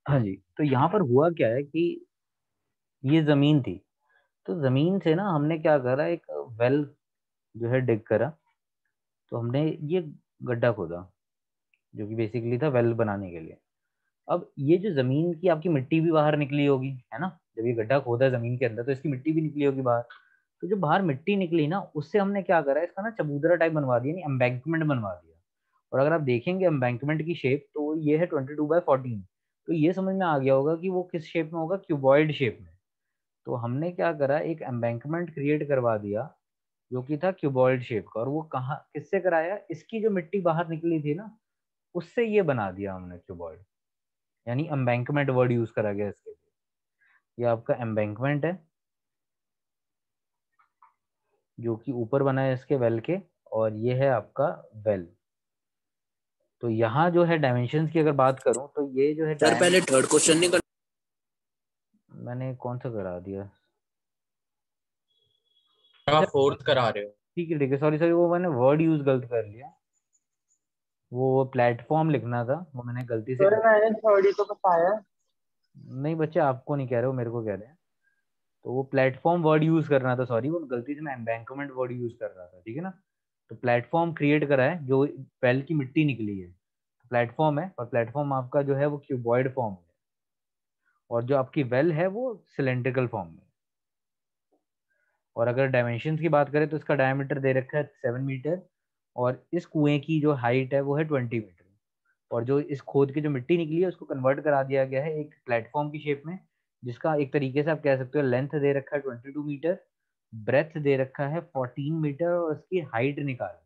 हाँ जी, तो यहाँ पर हुआ क्या है कि ये जमीन थी, तो जमीन से ना हमने क्या करा, एक वेल जो है डिग करा। तो हमने ये गड्ढा खोदा जो कि बेसिकली था वेल बनाने के लिए। अब ये जो जमीन की आपकी मिट्टी भी बाहर निकली होगी, है ना, जब ये गड्ढा खोदा जमीन के अंदर तो इसकी मिट्टी भी निकली होगी बाहर। तो जो बाहर मिट्टी निकली ना, उससे हमने क्या करा, इसका ना चबूतरा टाइप बनवा दिया, यानी एम्बैंकमेंट बनवा दिया। और अगर आप देखेंगे एम्बैंकमेंट की शेप, तो ये है 22/14। तो ये समझ में आ गया होगा कि वो किस शेप में होगा, क्यूबॉइड शेप में। तो हमने क्या करा, एक एम्बैंकमेंट क्रिएट करवा दिया जो कि था क्यूबॉइड शेप का। और वो कहाँ किससे कराया, इसकी जो मिट्टी बाहर निकली थी ना, उससे ये बना दिया हमने क्यूबॉइड, यानी एम्बैंकमेंट वर्ड यूज करा गया इसके लिए। ये आपका एम्बैंकमेंट है जो कि ऊपर बना है इसके वेल के, और ये है आपका वेल। तो यहाँ जो है डायमेंशंस की अगर बात करूं, तो ये जो है सर पहले थर्ड क्वेश्चन नहीं कर, मैंने कौन सा करा दिया, आप फोर्थ करा रहे हो। ठीक है, सॉरी सॉरी, वो मैंने वर्ड यूज गलत कर लिया। वो प्लेटफॉर्म लिखना था, वो मैंने गलती से सर कर। मैंने थर्ड ही तो बताया। नहीं बच्चे, आपको नहीं कह रहे हो, मेरे को कह रहे हैं। तो वो प्लेटफॉर्म वर्ड यूज करना था, सॉरी, वो गलती से मैं एम्बैंकमेंट वर्ड यूज कर रहा था, ठीक है ना। तो प्लेटफॉर्म क्रिएट करा है, जो वेल की मिट्टी निकली है, प्लेटफॉर्म है। और प्लेटफॉर्म आपका जो है वो क्यूबॉइड फॉर्म है, और जो आपकी वेल है वो सिलेंड्रिकल फॉर्म में। और अगर डायमेंशन की बात करें, तो इसका डायमीटर दे रखा है 7 मीटर, और इस कुएं की जो हाइट है वो है 20 मीटर। और जो इस खोद की जो मिट्टी निकली है, उसको कन्वर्ट करा दिया गया है एक प्लेटफॉर्म की शेप में, जिसका एक तरीके से आप कह सकते हो लेंथ दे रखा है 22 मीटर, ब्रेथ दे रखा है 14 मीटर, और उसकी हाइट निकाल।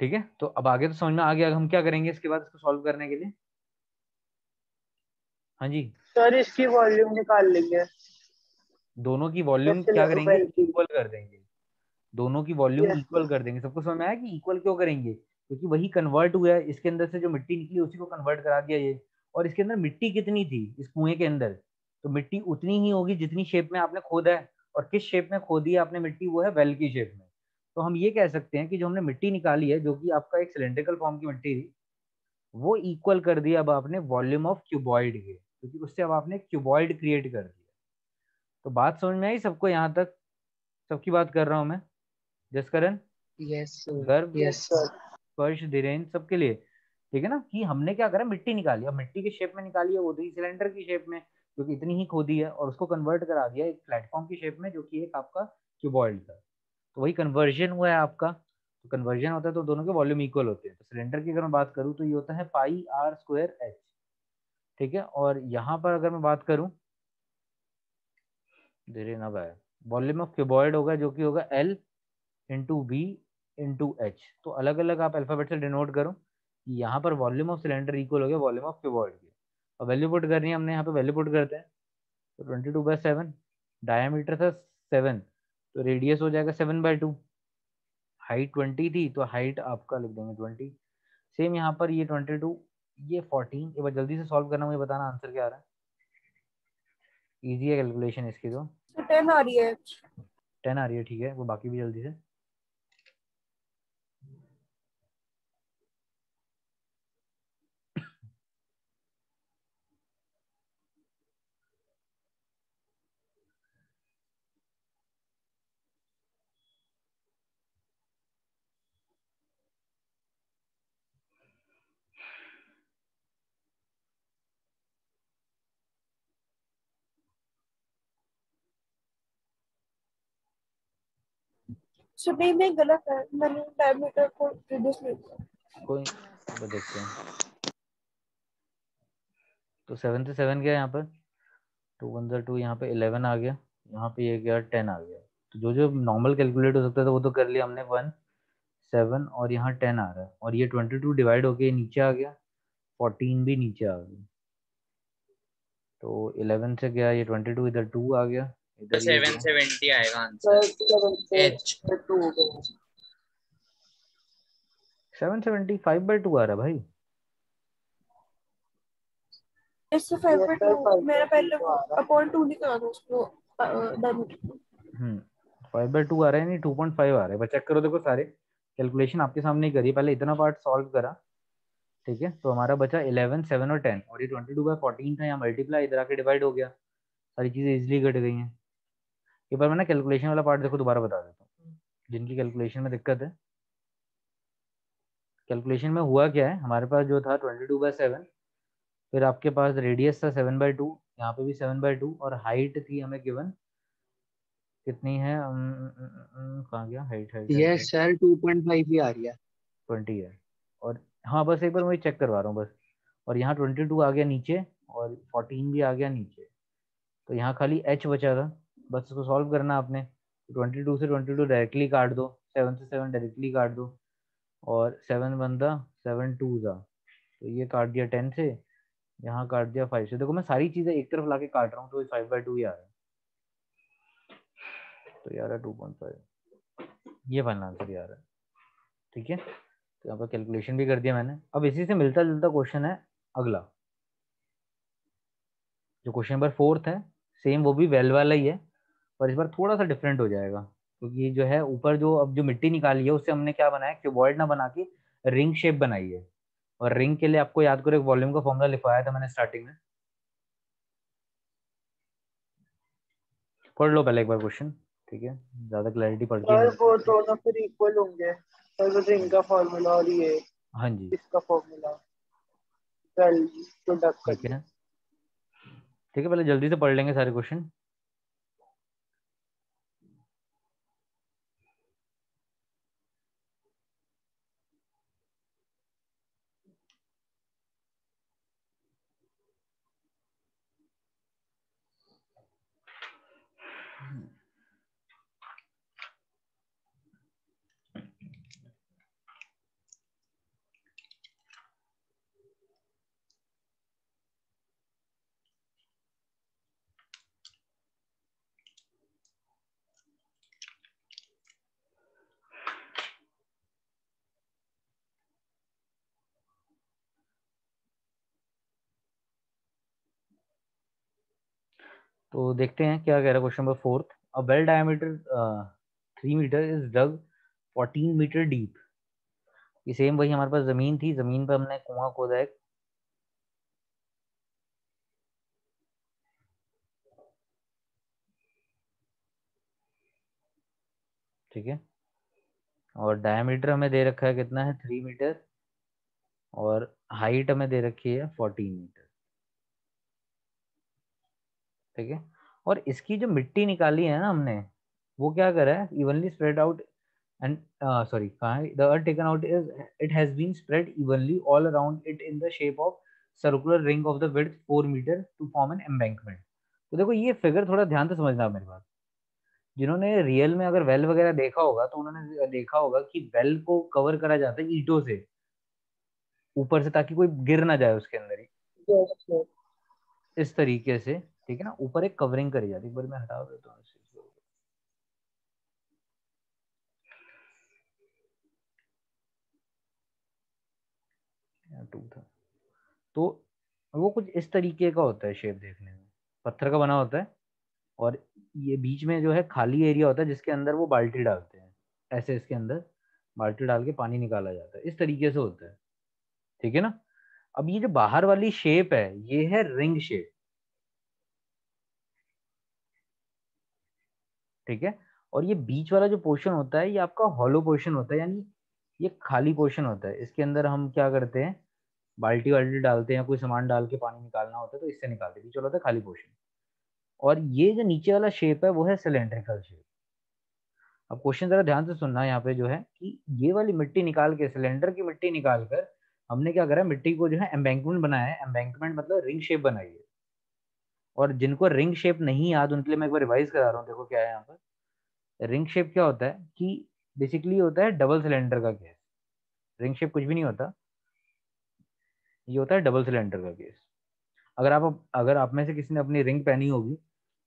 ठीक है, तो अब आगे तो समझ में आ गया, हम क्या करेंगे इसके बाद इसको सॉल्व करने के लिए। हाँ जी, सर इसकी वॉल्यूम निकाल लेंगे। दोनों की वॉल्यूम जैसे क्या करेंगे, वेल की। इक्वल कर देंगे। दोनों की वॉल्यूम यस इक्वल सर। कर देंगे। सबको समझ में आया कि इक्वल क्यों करेंगे, क्योंकि वही कन्वर्ट हुआ है, इसके अंदर से जो मिट्टी निकली उसी को कन्वर्ट करा दिया ये। और इसके अंदर मिट्टी कितनी थी इस कुएं के अंदर, तो मिट्टी उतनी ही होगी जितनी शेप में आपने खोदा है। और किस शेप में खोदी है आपने मिट्टी, वो है वेल की शेप में। तो हम ये कह सकते हैं कि जो हमने मिट्टी निकाली है, जो कि आपका एक सिलेंड्रिकल फॉर्म की मिट्टी थी, वो इक्वल कर दिया अब आपने वॉल्यूम ऑफ क्यूबॉइड के, क्योंकि उससे अब आपने क्यूबॉइड क्रिएट कर दिया। तो बात समझ में आई सबको यहाँ तक? सबकी बात कर रहा हूँ मैं, जसकरण, यस सर। गर्भ, यस सर। स्पर्श, धीरेन्द्र, सबके लिए। ठीक है ना, कि हमने क्या करा, मिट्टी निकाली। अब मिट्टी की शेप में निकाली है, वो तो सिलेंडर की शेप में, क्योंकि इतनी ही खोदी है, और उसको कन्वर्ट करा दिया एक प्लेटफॉर्म की शेप में, जो कि एक आपका क्यूबॉइड था। तो वही कन्वर्जन हुआ है आपका। तो कन्वर्जन होता है तो दोनों के वॉल्यूम इक्वल होते हैं। तो सिलेंडर की अगर मैं बात करूँ, तो ये होता है πr²h। ठीक है, और यहाँ पर अगर मैं बात करूँ, धीरे ना भाई, वॉल्यूम ऑफ क्यूबॉइड होगा जो कि होगा L × V × H। तो अलग अलग आप अल्फाबेट से डिनोट करो कि यहाँ पर वॉल्यूम ऑफ सिलेंडर इक्वल हो गया वॉल्यूम ऑफ क्यूबॉइड की। अब वैल्यू पुट करनी है हमने, यहाँ पे वैल्यू पुट करते हैं। तो 22/7, डायमीटर था 7, तो रेडियस हो जाएगा 7/2। हाइट 20 थी, तो हाइट आपका लिख देंगे 20। सेम यहाँ पर ये 22, ये 14। एक बार जल्दी से सॉल्व करना, मुझे बताना आंसर क्या आ रहा है। इजी है कैलकुलेशन इसकी तो। 10 आ रही है। 10 आ रही है, ठीक है, वो बाकी भी जल्दी से। सुबह में गलत है, मैंने डायमीटर को रिड्यूस नहीं किया। कोई, अब देखते हैं। तो 7 से 7 गया यहाँ पर, 2 × 1 = 2, यहाँ पे 11 आ गया, यहाँ पे ये गया 10 आ गया। तो जो जो नॉर्मल कैलकुलेट हो सकता था वो तो कर लिया हमने। 1 7 और यहाँ 10 आ रहा है, और ये 22 डिवाइड होके नीचे आ गया, 14 भी नीचे आ गया। तो 11 से गया ये 22, इधर 2 आ गया, इधर ये गया 770 आएगा आंसर। एच 775/2 आ रहा है भाई। इससे 5/2 मेरा पहले को अपॉन 2 निकाला था उसको डायमीटर को। 5/2 आ रहा है, नहीं 2.5 आ रहा है। बस चेक करो, देखो सारे कैलकुलेशन आपके सामने ही करी, पहले इतना पार्ट सॉल्व करा, ठीक है, तो हमारा बचा 11, 7 और 10, और ये 22/14 था, यहाँ मल्टीप्लाई इधर आके डिवाइड हो गया, सारी चीज़ें इजीली कट गई हैं। एक बार मैं ना कैलकुलेशन वाला पार्ट देखो दोबारा बता देता हूँ, जिनकी कैलकुलेशन में दिक्कत है। कैलकुलेशन में हुआ क्या है, हमारे पास जो था 22/7, फिर आपके पास रेडियस था 7/2, यहाँ पे भी 7/2, और हाइट थी हमें गिवन कितनी है, कहाँ गया, हाइट हाइट ये हाइट सर 2.5 ही आ रही है। 20 है। और हाँ बस एक बार मैं चेक करवा रहा हूँ बस, और यहाँ 22 आ गया नीचे, और 14 भी आ गया नीचे, तो यहाँ खाली h बचा था, बस इसको सॉल्व करना आपने। 22 से 22 डायरेक्टली काट दो, 7 से 7 डायरेक्टली काट दो, और 7 बनता 7 2 था, तो ये काट दिया 10 से, यहाँ काट दिया 5 से। देखो मैं सारी चीजें एक तरफ लाके काट रहा हूँ, तो 5/2 ही आ रहा है, तो यार 2.5 ये फाइनल आंसर यार है। ठीक है, तो यहाँ पर कैलकुलेशन भी कर दिया मैंने। अब इसी से मिलता जुलता क्वेश्चन है अगला, जो क्वेश्चन नंबर 4 है, सेम वो भी वेल वाला ही है, पर इस बार थोड़ा सा डिफरेंट हो जाएगा, क्योंकि जो है ऊपर जो अब जो मिट्टी निकाली है उससे हमने क्या बनाया, क्यूबॉइड ना बना के रिंग शेप बनाई है। और रिंग के लिए आपको याद करो एक वॉल्यूम का फॉर्मूला लिखवाया था मैंने स्टार्टिंग में, पढ़ लो पहले एक बार क्वेश्चन, ठीक है, ज्यादा क्लैरिटी पढ़ के सर नहीं। वो दोनों फिर इक्वल होंगे सर, वो रिंग का फॉर्मूला और ये हाँ जी इसका फॉर्मूला, वेल प्रोडक्ट ठीक करके। है, ठीक है, पहले जल्दी से पढ़ लेंगे सारे क्वेश्चन। तो देखते हैं क्या कह रहा है question number 4। A well diameter 3 meter is dug 14 meter deep. ये सेम वही हमारे पास जमीन थी, जमीन पर हमने कुआं खोदा है, ठीक है, और डायमीटर हमें दे रखा है कितना है 3 मीटर, और हाइट हमें दे रखी है 14 मीटर, ठीक है। और इसकी जो मिट्टी निकाली है ना हमने, वो क्या करा है, evenly spread out and sorry कहाँ है, the earth taken out is it has been spread evenly all around it in the shape of circular ring of the width 4 meter to form an embankment. तो देखो ये figure थोड़ा ध्यान से समझना मेरी बात, जिन्होंने रियल में अगर वेल वगैरह देखा होगा तो उन्होंने देखा होगा कि वेल को कवर करा जाता है ईंटों से ऊपर से, ताकि कोई गिर ना जाए उसके अंदर ही, यस सर। इस तरीके से, ठीक है ना, ऊपर एक कवरिंग करी जाती है। एक बार मैं हटा देता हूँ इस चीज़ को। यहाँ 2 था, तो वो कुछ इस तरीके का होता है शेप, देखने में पत्थर का बना होता है, और ये बीच में जो है खाली एरिया होता है जिसके अंदर वो बाल्टी डालते हैं, ऐसे इसके अंदर बाल्टी डाल के पानी निकाला जाता है, इस तरीके से होता है, ठीक है ना। अब ये जो बाहर वाली शेप है ये है रिंग शेप, ठीक है। और ये बीच वाला जो पोर्शन होता है ये आपका हॉलो पोर्शन होता है, यानी ये खाली पोर्शन होता है। इसके अंदर हम क्या करते हैं, बाल्टी वाल्टी डालते हैं, कोई सामान डाल के पानी निकालना होता है तो इससे निकालते हैं, बीच वाला होता है खाली पोर्शन। और ये जो नीचे वाला शेप है वो है सिलेंड्रिकल शेप। अब क्वेश्चन जरा ध्यान से सुनना, यहाँ पे जो है कि ये वाली मिट्टी निकाल के, सिलेंडर की मिट्टी निकाल कर हमने क्या करा, मिट्टी को जो है एम्बैंकमेंट बनाया है, एम्बैंकमेंट मतलब रिंग शेप बनाई है। और जिनको रिंग शेप नहीं याद उनके लिए मैं एक बार रिवाइज करा रहा हूँ, देखो क्या है यहाँ पर। रिंग शेप क्या होता है कि बेसिकली होता है डबल सिलेंडर का केस। रिंग शेप कुछ भी नहीं होता, ये होता है डबल सिलेंडर का केस। अगर आप में से किसी ने अपनी रिंग पहनी होगी,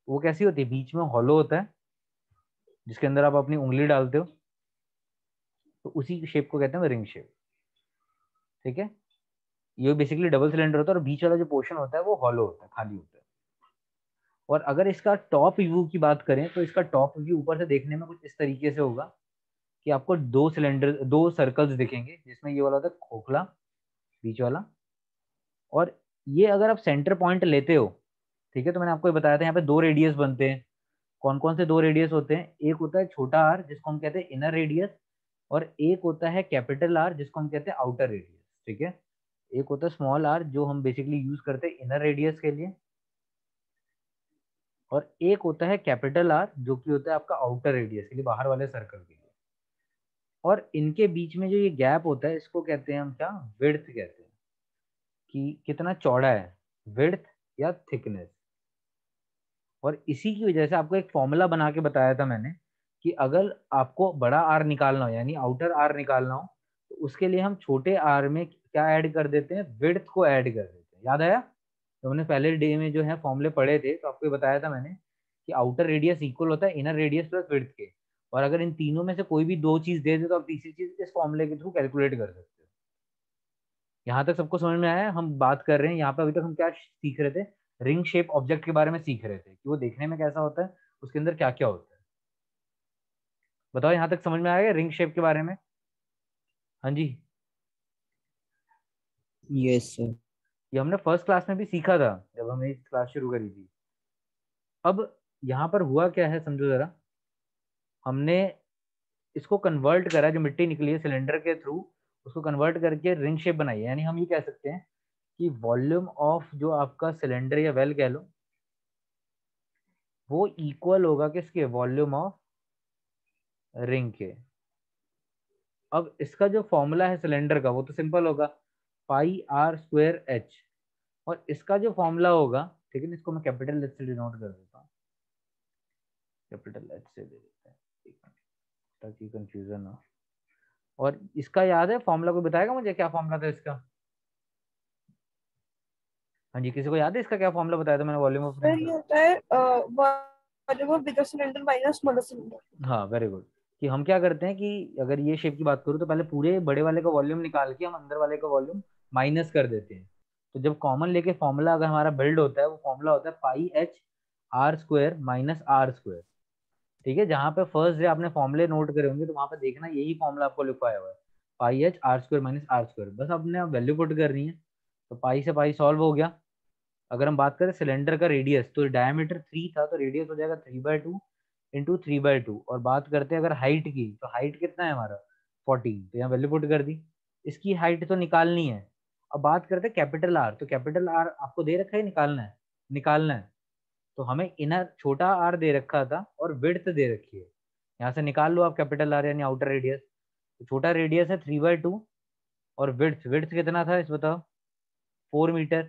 वो कैसी होती है, बीच में हॉलो होता है जिसके अंदर आप अपनी उंगली डालते हो, तो उसी शेप को कहते हैं रिंग शेप, ठीक है। ये बेसिकली डबल सिलेंडर होता है, और बीच वाला जो पोर्शन होता है वो हॉलो होता है, खाली होता है। और अगर इसका टॉप व्यू की बात करें तो इसका टॉप व्यू ऊपर से देखने में कुछ इस तरीके से होगा कि आपको दो सर्कल्स दिखेंगे, जिसमें ये वाला होता है खोखला बीच वाला। और ये अगर आप सेंटर पॉइंट लेते हो, ठीक है, तो मैंने आपको ये बताया था यहाँ पे 2 रेडियस बनते हैं। कौन कौन से 2 रेडियस होते हैं? एक होता है छोटा आर जिसको हम कहते हैं इनर रेडियस, और एक होता है कैपिटल आर जिसको हम कहते हैं आउटर रेडियस। ठीक है, एक होता है स्मॉल आर जो हम बेसिकली यूज करते हैं इनर रेडियस के लिए, और एक होता है कैपिटल आर जो कि होता है आपका आउटर रेडियस के लिए, बाहर वाले सर्कल के लिए। और इनके बीच में जो ये गैप होता है इसको कहते हैं हम क्या? विड्थ कहते हैं, कि कितना चौड़ा है, विड्थ या थिकनेस। और इसी की वजह से आपको एक फॉर्मूला बना के बताया था मैंने कि अगर आपको बड़ा आर निकालना हो यानी आउटर आर निकालना हो, तो उसके लिए हम छोटे आर में क्या ऐड कर देते हैं? विड्थ को ऐड कर देते हैं। याद आया? तो हमने पहले डे में जो है फॉर्मूले पढ़े थे, तो आपको बताया था मैंने कि आउटर रेडियस इक्वल होता है इनर रेडियस प्लस विड्थ के, और अगर इन तीनों में से कोई भी 2 चीज दे दे तो आप तीसरी चीज इस फॉर्मूले के थ्रू कैलकुलेट कर सकते हो। यहाँ तक सबको समझ में आया? हम बात कर रहे हैं यहाँ पे, अभी तक हम क्या सीख रहे थे? रिंग शेप ऑब्जेक्ट के बारे में सीख रहे थे कि वो देखने में कैसा होता है, उसके अंदर क्या क्या होता है। बताओ, यहाँ तक समझ में आया रिंग शेप के बारे में? हाँ जी, यस सर। ये हमने फर्स्ट क्लास में भी सीखा था जब हमने क्लास शुरू करी थी। अब यहाँ पर हुआ क्या है समझो जरा, हमने इसको कन्वर्ट करा, जो मिट्टी निकली है सिलेंडर के थ्रू उसको कन्वर्ट करके रिंग शेप बनाई है। यानी हम ये कह सकते हैं कि वॉल्यूम ऑफ जो आपका सिलेंडर या वेल कह लो, वो इक्वल होगा किसके? वॉल्यूम ऑफ रिंग के। अब इसका जो फॉर्मूला है सिलेंडर का वो तो सिंपल होगा, पाई आर स्क्वायर एच। और इसका जो फॉर्मूला होगा, ठीक है ना, इसको मैं कैपिटल एच से डिनोट कर देता हूँ, कैपिटल एच से दे देते हैं ताकि कंफ्यूजन ना। और इसका याद है फॉर्मूला? कोई बताएगा मुझे क्या फॉर्मूला था इसका? हाँ जी, किसी को याद है इसका क्या फॉर्मूला बताया था मैंने वॉल्यूम ऑफ सर रिंग ये का? होता है volume of bigger cylinder minus smaller cylinder. हाँ, वेरी गुड। कि हम क्या करते हैं कि अगर ये शेप की बात करूँ तो पहले पूरे बड़े वाले का वॉल्यूम निकाल के हम अंदर वाले का वॉल्यूम माइनस कर देते हैं। तो जब कॉमन लेके फॉर्मूला अगर हमारा बिल्ड होता है, वो फॉर्मूला होता है pi h r square minus r square. ठीक है, जहाँ पे फर्स्ट डे आपने फॉर्मूले नोट करे होंगे तो वहां पे देखना यही फॉर्मूला आपको लिखवाया हुआ है, pi h r square minus r square. बस आपने अब वैल्यू पुट करनी है, तो पाई से पाई सॉल्व हो गया। अगर हम बात करें सिलेंडर का रेडियस, तो डायमीटर 3 था तो रेडियस हो जाएगा 3/2 इंटू 3/2। और बात करते हैं अगर हाइट की, तो हाइट कितना है हमारा? 14, तो यहाँ वैल्यू पुट कर दी। इसकी हाइट तो निकालनी है। अब बात करते हैं कैपिटल आर, तो कैपिटल आर आपको दे रखा है, निकालना है, निकालना है। तो हमें इनर छोटा आर दे रखा था और विड्थ दे रखी है, यहाँ से निकाल लो आप कैपिटल आर यानी आउटर रेडियस। तो छोटा रेडियस है 3/2, और विड्थ विड्थ कितना था इस बताओ? 4 मीटर।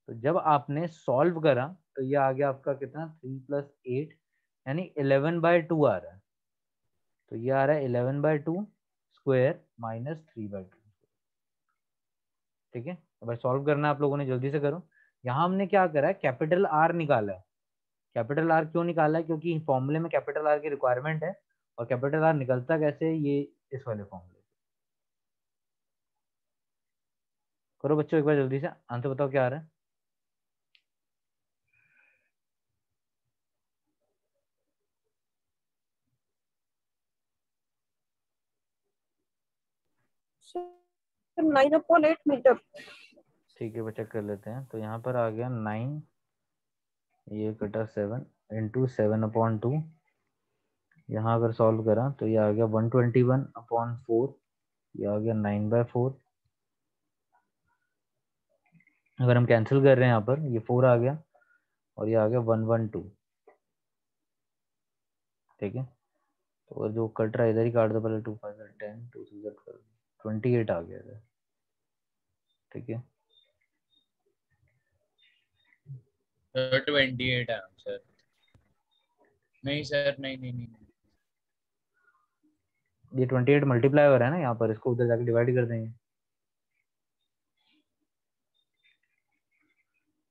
तो जब आपने सॉल्व करा तो ये आ गया आपका कितना? 3 + 8 यानी 11/2 आ रहा है। तो ये आ रहा है 11/2 स्क्वायर माइनस 3/2। ठीक है, अब सॉल्व करना है आप लोगों ने, जल्दी से करो। यहाँ हमने क्या करा है? कैपिटल आर निकाला है। कैपिटल आर क्यों निकाला है? क्योंकि फॉर्मूले में कैपिटल आर की रिक्वायरमेंट है। और कैपिटल आर निकलता कैसे? ये इस वाले फॉर्मूले। करो बच्चों एक बार जल्दी से आंसर बताओ क्या आ रहा है। Sir 9/8 meter. ठीक है, वो चेक कर लेते हैं। तो यहाँ पर आ गया 9, ये कटा 7 इंटू 7/2। यहाँ अगर सॉल्व करा तो ये आ गया 121/4, ये आ गया 9/4। अगर हम कैंसिल कर रहे हैं यहाँ पर, ये 4 आ गया और ये आ गया 112। ठीक है, तो जो कट रहा है इधर ही काट दो पहले। 2 5 10, 2 6 12, 28 आ गया इधर। ठीक है, 28 है आंसर। नहीं सर, नहीं नहीं नहीं। ये 28 मल्टीप्लाई हो रहा है ना यहाँ पर, इसको उधर जाके डिवाइड कर देंगे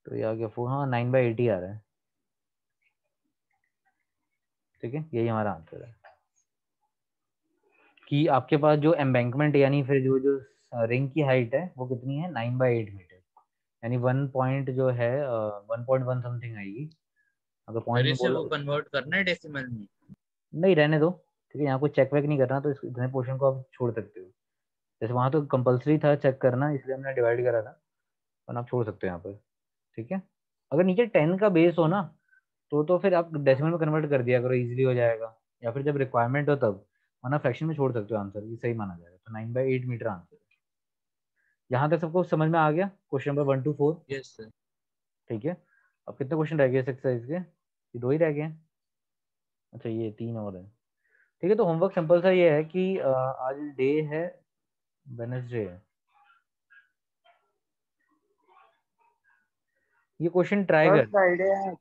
तो ये आ गया 4। हाँ, 9/8 ही आ रहा है। ठीक है, यही हमारा आंसर है कि आपके पास जो एम्बैंकमेंट यानी फिर जो जो रिंग की हाइट है वो कितनी है? 9/8 मीटर, यानी 1 पॉइंट जो है 1.1 समथिंग आएगी। अगर सर पॉइंट में इसे बोलो वो कन्वर्ट करना है डेसिमल में? नहीं, रहने दो। ठीक है, यहाँ कोई चेक वेक नहीं करना, तो इतने पोर्शन को आप छोड़ सकते हो। जैसे वहाँ तो कंपलसरी था चेक करना, इसलिए हमने डिवाइड करा था, वरना आप छोड़ सकते हो यहाँ पर। ठीक है, अगर नीचे 10 का बेस हो ना तो फिर आप डेसिमल में कन्वर्ट कर दिया करो, इजीली हो जाएगा, या फिर जब रिक्वायरमेंट हो तब, वरना फ्रैक्शन में छोड़ सकते हो आंसर, ये सही माना जाएगा। तो 9/8 मीटर आंसर। यहाँ तक सबको समझ में आ गया question number 1 to 4? Yes sir. ठीक है, अब कितने क्वेश्चन रह गए इस एक्सरसाइज के? ये 2 ही रह गए हैं। अच्छा ये 3 और है। ठीक है, तो होमवर्क सिंपल सा ये है कि आज डे है वेडनेसडे है, ये क्वेश्चन ट्राई सर कर। फ्राइडे है।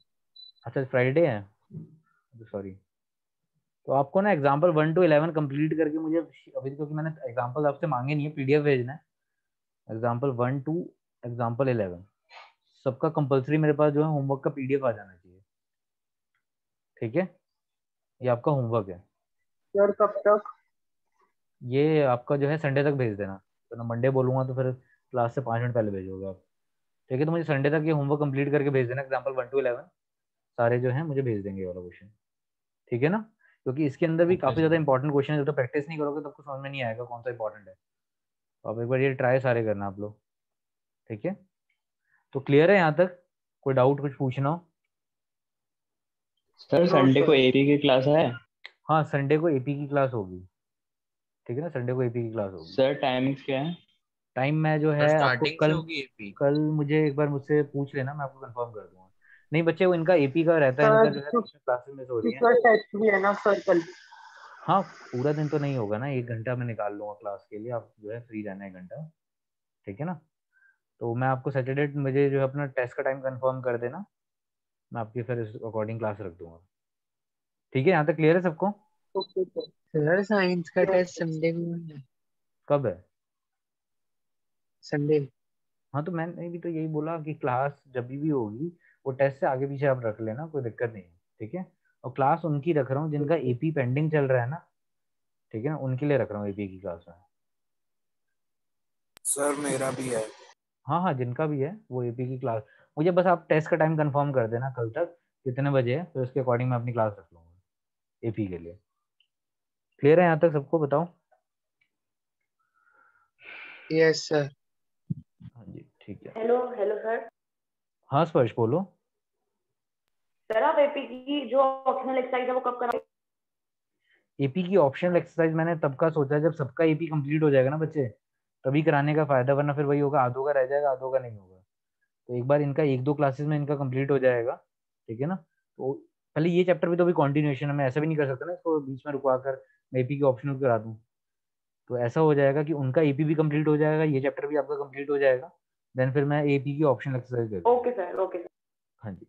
अच्छा फ्राइडे है, सॉरी। तो आपको ना एग्जाम्पल 1 to 11 कंप्लीट करके मुझे अभी, क्योंकि मैंने एग्जाम्पल आपसे मांगे नहीं है, पीडीएफ भेजना है। एग्जाम्पल 1 to एग्जाम्पल 11 सबका कंपलसरी मेरे पास जो है होमवर्क का पीडीएफ आ जाना चाहिए। ठीक है, ये आपका होमवर्क है। सर कब तक? ये आपका जो है संडे तक भेज देना, तो ना मंडे बोलूंगा तो फिर क्लास से 5 मिनट पहले भेजोगे आप। ठीक है, तो मुझे संडे तक ये होमवर्क कंप्लीट करके भेज देना, एग्जाम्पल 1 to 11 सारे जो है मुझे भेज देंगे ये वाला क्वेश्चन। ठीक है ना, क्योंकि इसके अंदर भी Okay, काफी sir. ज्यादा इंपॉर्टेंट क्वेश्चन है, जब तक प्रैक्टिस नहीं करोगे तो आपको समझ में नहीं आएगा कौन सा इंपॉर्टेंट है। तो आप एक बार ये ट्राई सारे करना आप लोग। ठीक है, तो क्लियर है यहाँ तक? कोई डाउट कुछ पूछना हो? सर संडे को एपी की क्लास है? हाँ संडे को एपी की क्लास होगी। ठीक है ना, संडे को एपी की क्लास होगी। सर टाइमिंग्स क्या है? टाइम मैं जो है आपको स्टार्टिंग से कल, होगी एपी। कल मुझे एक बार मुझसे पूछ लेना, मैं आपको कंफर्म कर दूंगा। नहीं बच्चे, वो इनका एपी का रहता है, इनका जो है क्लासेस मिस हो रही है। सर टेस्ट भी है ना सर कल? हाँ पूरा दिन तो नहीं होगा ना, 1 घंटा मैं निकाल लूंगा क्लास के लिए, आप जो है फ्री रहना 1 घंटा। ठीक है ना, तो मैं आपको सैटरडे मुझे जो है अपना टेस्ट का टाइम कंफर्म कर देना, मैं आपकी फिर इस अकॉर्डिंग क्लास रख दूंगा। ठीक है, यहाँ तक क्लियर है सबको? Okay sir. सर साइंस का टेस्ट संडे को है। कब है? संडे। हाँ तो मैंने भी तो यही बोला कि क्लास जब भी होगी वो टेस्ट से आगे पीछे आप रख लेना, कोई दिक्कत नहीं है। ठीक है, और क्लास उनकी रख रहा हूँ जिनका एपी पेंडिंग चल रहा है ना। ठीक है ना, उनके लिए रख रहा हूँ एपी की क्लास में। सर मेरा भी है। हाँ हाँ, जिनका भी है वो एपी की क्लास, मुझे बस आप टेस्ट का टाइम कंफर्म कर देना कल तक कितने बजे है, फिर उसके अकॉर्डिंग मैं अपनी क्लास रख लूंगा एपी के लिए। क्लियर है यहाँ तक सबको? बताओ। Yes sir. हाँ जी ठीक है। Hello hello sir. हाँ स्पर्श बोलो। सर आप एपी की जो ऑप्शनल एक्सरसाइज है वो कब कराओगे? एपी की ऑप्शनल एक्सरसाइज मैंने तब का सोचा जब सबका एपी कंप्लीट हो जाएगा ना बच्चे, तभी कराने का फायदा, वरना फिर वही होगा, आधों का रह जाएगा आधों का नहीं होगा। तो एक बार इनका 1-2 क्लासेस में इनका कंप्लीट हो जाएगा। ठीक है ना, तो पहले ये चैप्टर भी तो अभी कंटिन्यूएशन है, मैं ऐसा भी नहीं कर सकता ना इसको बीच में रुकवा कर मैं एपी की ऑप्शनल करा दूं। तो ऐसा हो जाएगा कि उनका एपी भी कंप्लीट हो जाएगा, ये चैप्टर भी आपका कंप्लीट हो जाएगा, देन फिर मैं एपी की ऑप्शनल एक्सरसाइज दे दूंगा। Okay sir, okay sir. हाँ जी।